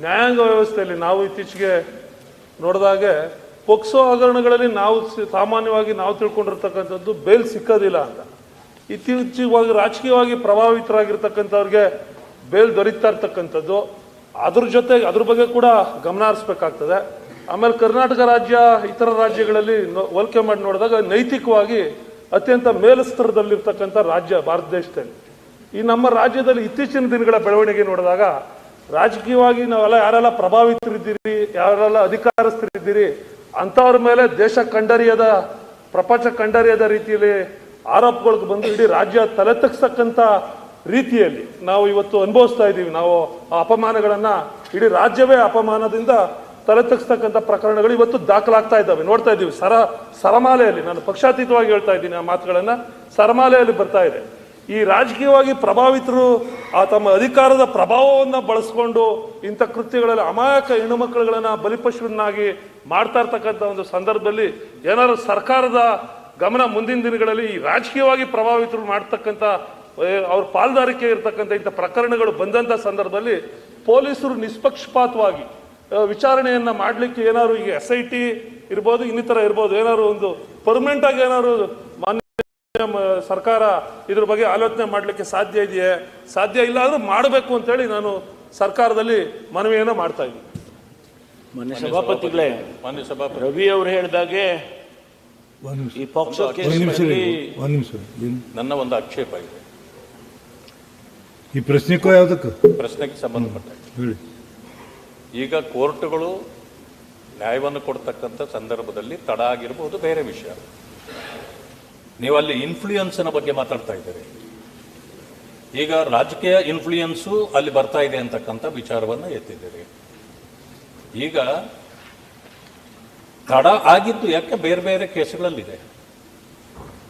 ನ್ಯಾಯಾಂಗ ವ್ಯವಸ್ಥೆಯಲ್ಲಿ ನಾವು ಇತ್ತೀಚೆಗೆ ನೋಡಿದಾಗೆ ಪೊಕ್ಸೋ ಹಗರಣಗಳಲ್ಲಿ ನಾವು ಸಾಮಾನ್ಯವಾಗಿ ನಾವು ತಿಳ್ಕೊಂಡಿರ್ತಕ್ಕಂಥದ್ದು ಬೇಲ್ ಸಿಕ್ಕೋದಿಲ್ಲ ಅಂತ. ಇತ್ತೀಚೆಗಾಗಿ ರಾಜಕೀಯವಾಗಿ ಪ್ರಭಾವಿತರಾಗಿರ್ತಕ್ಕಂಥವ್ರಿಗೆ ಬೇಲ್ ದೊರೀತಾ ಇರ್ತಕ್ಕಂಥದ್ದು, ಅದ್ರ ಬಗ್ಗೆ ಕೂಡ ಗಮನ ಹರಿಸ್ಬೇಕಾಗ್ತದೆ. ಆಮೇಲೆ ಕರ್ನಾಟಕ ರಾಜ್ಯ ಇತರ ರಾಜ್ಯಗಳಲ್ಲಿ ಹೋಲಿಕೆ ಮಾಡಿ ನೋಡಿದಾಗ ನೈತಿಕವಾಗಿ ಅತ್ಯಂತ ಮೇಲಸ್ತರದಲ್ಲಿರ್ತಕ್ಕಂಥ ರಾಜ್ಯ ಭಾರತ ದೇಶದಲ್ಲಿ. ಈ ನಮ್ಮ ರಾಜ್ಯದಲ್ಲಿ ಇತ್ತೀಚಿನ ದಿನಗಳ ಬೆಳವಣಿಗೆ ನೋಡಿದಾಗ ರಾಜಕೀಯವಾಗಿ ನಾವೆಲ್ಲ ಯಾರೆಲ್ಲ ಪ್ರಭಾವಿತರಿದ್ದೀರಿ, ಯಾರೆಲ್ಲ ಅಧಿಕಾರಸ್ಥರಿದ್ದೀರಿ ಅಂಥವ್ರ ಮೇಲೆ ದೇಶ ಕಂಡರಿಯದ, ಪ್ರಪಂಚ ಕಂಡರಿಯದ ರೀತಿಯಲ್ಲಿ ಆರೋಪಗಳಿಗೆ ಬಂದು ಇಡೀ ರಾಜ್ಯ ತಲೆ ತಗ್ಸತಕ್ಕಂಥ ರೀತಿಯಲ್ಲಿ ನಾವು ಇವತ್ತು ಅನುಭವಿಸ್ತಾ ಇದ್ದೀವಿ. ನಾವು ಆ ಅಪಮಾನಗಳನ್ನು ಇಡೀ ರಾಜ್ಯವೇ ಅಪಮಾನದಿಂದ ತಲೆ ತಗ್ಸ್ತಕ್ಕಂಥ ಪ್ರಕರಣಗಳು ಇವತ್ತು ದಾಖಲಾಗ್ತಾ ಇದ್ದಾವೆ, ನೋಡ್ತಾ ಇದ್ದೀವಿ. ಸರಮಾಲೆಯಲ್ಲಿ, ನಾನು ಪಕ್ಷಾತೀತವಾಗಿ ಹೇಳ್ತಾ ಇದ್ದೀನಿ ಆ ಮಾತುಗಳನ್ನು, ಸರಮಾಲೆಯಲ್ಲಿ ಬರ್ತಾ ಇದೆ. ಈ ರಾಜಕೀಯವಾಗಿ ಪ್ರಭಾವಿತರು ತಮ್ಮ ಅಧಿಕಾರದ ಪ್ರಭಾವವನ್ನು ಬಳಸ್ಕೊಂಡು ಇಂಥ ಕೃತ್ಯಗಳಲ್ಲಿ ಅಮಾಯಕ ಹೆಣ್ಣು ಮಕ್ಕಳುಗಳನ್ನು ಬಲಿಪಶುವನ್ನಾಗಿ ಮಾಡ್ತಾ ಇರ್ತಕ್ಕಂಥ ಒಂದು ಸಂದರ್ಭದಲ್ಲಿ ಏನಾದ್ರು ಸರ್ಕಾರದ ಗಮನ ಮುಂದಿನ ದಿನಗಳಲ್ಲಿ ಈ ರಾಜಕೀಯವಾಗಿ ಪ್ರಭಾವಿತರು ಮಾಡ್ತಕ್ಕಂಥ ಅವ್ರ ಪಾಲ್ದಾರಿಕೆ ಇರ್ತಕ್ಕಂಥ ಇಂಥ ಪ್ರಕರಣಗಳು ಬಂದಂಥ ಸಂದರ್ಭದಲ್ಲಿ ಪೊಲೀಸರು ನಿಷ್ಪಕ್ಷಪಾತವಾಗಿ ವಿಚಾರಣೆಯನ್ನ ಮಾಡಲಿಕ್ಕೆ ಏನಾದ್ರು ಈಗ SIT ಇರ್ಬೋದು, ಇನ್ನಿತರ ಇರ್ಬೋದು, ಏನಾದ್ರು ಒಂದು ಪರ್ಮನೆಂಟ್ ಆಗಿ ಏನಾದ್ರು ಮಾನ್ಯ ಸರ್ಕಾರ ಇದ್ರ ಬಗ್ಗೆ ಆಲೋಚನೆ ಮಾಡಲಿಕ್ಕೆ ಸಾಧ್ಯ ಇದೆಯೇ? ಸಾಧ್ಯ ಇಲ್ಲ ಆದ್ರೂ ಮಾಡಬೇಕು ಅಂತೇಳಿ ನಾನು ಸರ್ಕಾರದಲ್ಲಿ ಮನವಿಯನ್ನು ಮಾಡ್ತಾ ಇದ್ದೀನಿ. ಮಾನ್ಯ ಸಭಾಪತಿಗಳೇ, ರವಿ ಅವರು ಹೇಳಿದಾಗೆ ಈ ಪಾಕ್ಸೋ ಕೇಸ್ನಲ್ಲಿ ನನ್ನ ಒಂದು ಆಕ್ಷೇಪ ಇದೆ. ಈ ಪ್ರಶ್ನೆಗೂ ಯಾವುದಕ್ಕೆ ಪ್ರಶ್ನೆಗೆ ಸಂಬಂಧಪಟ್ಟ ಈಗ ಕೋರ್ಟ್ಗಳು ನ್ಯಾಯವನ್ನು ಕೊಡ್ತಕ್ಕಂಥ ಸಂದರ್ಭದಲ್ಲಿ ತಡ ಆಗಿರ್ಬೋದು, ಬೇರೆ ವಿಷಯ. ನೀವು ಅಲ್ಲಿ ಇನ್ಫ್ಲೂಯೆನ್ಸ್ನ ಬಗ್ಗೆ ಮಾತಾಡ್ತಾ ಇದ್ದೀರಿ. ಈಗ ರಾಜಕೀಯ ಇನ್ಫ್ಲೂಯೆನ್ಸು ಅಲ್ಲಿ ಬರ್ತಾ ಇದೆ ಅಂತಕ್ಕಂಥ ವಿಚಾರವನ್ನು ಎತ್ತಿದ್ದೀರಿ. ಈಗ ತಡ ಆಗಿದ್ದು ಯಾಕೆ ಬೇರೆ ಬೇರೆ ಕೇಸುಗಳಲ್ಲಿದೆ.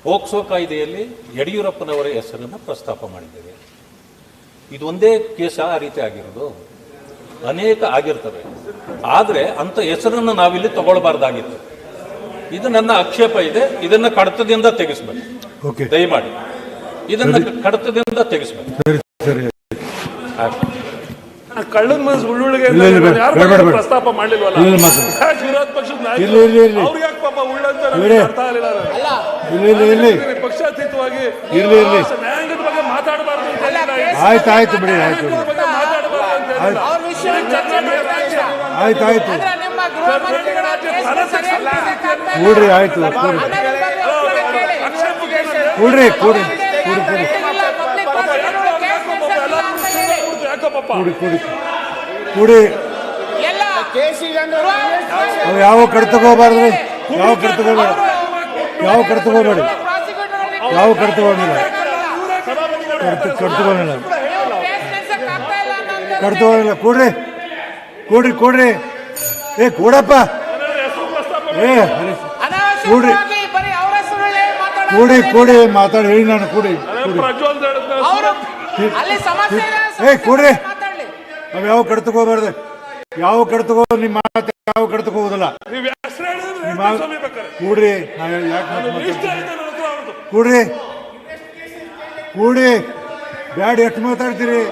ಪೋಕ್ಸೋ ಕಾಯ್ದೆಯಲ್ಲಿ ಯಡಿಯೂರಪ್ಪನವರ ಹೆಸರನ್ನು ಪ್ರಸ್ತಾಪ ಮಾಡಿದ್ದೇವೆ. ಇದೊಂದೇ ಕೇಸ ಆ ರೀತಿ ಆಗಿರೋದು, ಅನೇಕ ಆಗಿರ್ತವೆ. ಆದರೆ ಅಂತ ಹೆಸರನ್ನು ನಾವಿಲ್ಲಿ ತಗೊಳ್ಬಾರ್ದಾಗಿತ್ತು. ಇದು ನನ್ನ ಆಕ್ಷೇಪ ಇದೆ. ಇದನ್ನ ಕಡತದಿಂದ ತೆಗೆಸ್ಬೇಕು, ದಯಮಾಡಿ ಇದನ್ನ ಕಡತದಿಂದ ತೆಗೆಸ್ಬೇಕು. ಕಳ್ಳನ ಮನಸ್ಸು ಉಳ್ಳುಳ್ಳಿಗೆ ಪ್ರಸ್ತಾಪ ಮಾಡಲಿಲ್ವಲ್ಲ ವಿರೋಧ ಪಕ್ಷದ ನಾಯಕರು, ಅವ್ರಿಗೆ ಯಾಕೆ ಪಾಪ ಉಳ್ಳಂತ ಅರ್ಥ ಆಗಲಿಲ್ಲ. ಪಕ್ಷಾತೀತವಾಗಿ ನ್ಯಾಯಾಂಗದ ಬಗ್ಗೆ ಮಾತಾಡಬಾರ್ದು ಅಂತ ಆಯ್ತು ಬಿಡಿ, ಆಯ್ತು ಕೂಡ್ರಿ, ಆಯ್ತು ಕೂಡ್ರಿ ಕೂಡಿ ಕೂಡಿ ಅವು ಯಾವ ಕಡೆ ತಗೋಬಾರ್ದು, ಯಾವ ಕಡೆ ತಗೋಬೇಡ, ಯಾವ ಕಡೆ ತಗೋಬೇಡಿ, ಯಾವ ಕಡೆ ತಗೊಂಡಿಲ್ಲ, ಕಡ್ತಗೊಂಡಿಲ್ಲ, ಕಡ್ತಗೊಂಡಿಲ್ಲ. ಕೂಡ್ರಿ ಕೂಡ್ರಿ ಕೂಡ್ರಿ, ಏ ಕೂಡಪ್ಪ, ಏ ಕೂಡ್ರಿ ಕೂಡಿ ಕೂಡಿ ಮಾತಾಡಿ ಹೇಳಿ, ನಾನು ಕೂಡಿ ಏ ಕೂಡ್ರಿ. ನಾವ್ ಯಾವ ಕಡೆ ತಗೋಬಾರ್ದು, ಯಾವ ಕಡೆ ತಗೋ, ನಿಮ್ಮ ಮಾತು ಯಾವ ಕಡೆ ತಗೋದಿಲ್ಲ. ಕೂಡ್ರಿ, ಕೂಡ್ರಿ ಕೂಡಿ ಬ್ಯಾಡ, ಎಷ್ಟು ಮಾತಾಡ್ತೀರಿ?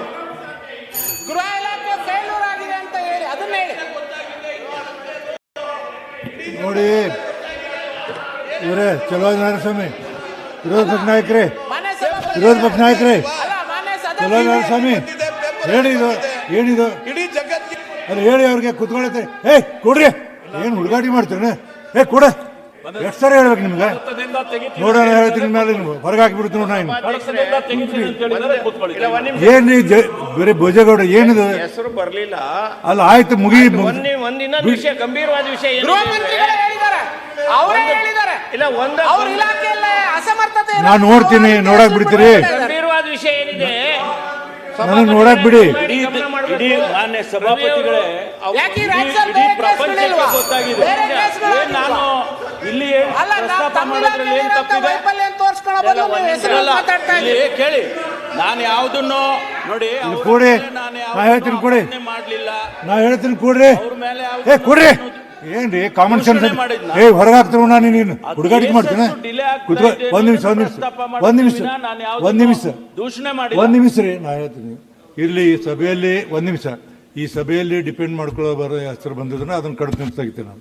ನೋಡಿ ಇವರೇ ಚಲೋ ನಾರಾಯಣಸ್ವಾಮಿ, ವಿರೋಧ ಪಕ್ಷ ನಾಯಕರೇ, ವಿರೋಧ ಪಕ್ಷ ನಾಯಕರೇ, ಚಲೋ ನಾರಾಯಣಸ್ವಾಮಿ ಹೇಳಿದು ಏನಿದು ಅಲ್ಲಿ ಹೇಳಿ ಅವ್ರಿಗೆ ಕುತ್ಕೊಳತ್ತೆ. ಏ ಕೊಡ್ರಿ, ಏನು ಹುಡುಗಾಟಿ ಮಾಡ್ತೀರ? ಏ ಕೊಡ, ಎಷ್ಟು ಸರಿ ಹೇಳ್ಬೇಕು ನಿಮ್ಗೆ? ನೋಡೋಣ ಹೇಳ್ತೀನಿ, ಮೇಲೆ ನೀವು ಹೊರಗೆ ಹಾಕಿಬಿಡ್ತೀನಿ. ಏನ್ರಿ ಬರೀ ಭೋಜೇಗೌಡ ಏನಿದು? ಹೆಸರು ಬರ್ಲಿಲ್ಲ ಅಲ್ಲ, ಆಯ್ತು ಮುಗಿ. ಒಂದಿನ ವಿಷಯ, ಗಂಭೀರವಾದ ವಿಷಯ ನಾನು ನೋಡ್ತೀನಿ, ನೋಡಕ್ ಬಿಡ್ತೀರಿ? ಗಂಭೀರವಾದ ವಿಷಯ ಏನಿದೆ ನನಗೆ ನೋಡಕ್ ಬಿಡಿ. ಇಡೀ ಮಾನ್ಯ ಸಭಾಪತಿಗಳೇ, ಇಡೀ ಪ್ರಪಂಚಕ್ಕೆ ಗೊತ್ತಾಗಿದೆ. ನಾನು ಇಲ್ಲಿ ಪ್ರಸ್ತಾಪ ಮಾಡೋದ್ರಲ್ಲಿ ಏನ್ ತಪ್ಪಿದೆ ಕೇಳಿ. ನಾನು ಯಾವುದನ್ನು ನೋಡಿ ಕೊಡಿ, ನಾ ಹೇಳ್ತೀನಿ ಕೊಡಿ, ನಾ ಹೇಳ್ತೀನಿ ಕೊಡ್ರಿ. ಏ ಕೊಡ್ರಿ, ಏನ್ರಿ ಕಾಮನ್ ಸೆನ್ಸ್? ಏ ಹೊರಗೆ ಹಾಕ್ತಾರ, ನಾನು ನೀನು ಹುಡುಗಾಟಿಕೆ ಮಾಡ್ತೇನೆ. ಒಂದ್ ನಿಮಿಷ ಒಂದ್ ನಿಮಿಷ ರೀ, ನಾ ಹೇಳ್ತೀನಿ. ಇರ್ಲಿ ಸಭೆಯಲ್ಲಿ ಒಂದ್ ನಿಮಿಷ. ಈ ಸಭೆಯಲ್ಲಿ ಡಿಪೆಂಡ್ ಮಾಡ್ಕೊಳ್ಳೋ ಬರೋ ಹೆಸರು ಬಂದಿದ್ರೆ ಅದನ್ನು ಕಡಿಮೆ ತೆಗಿತೀನಿ ನಾನು.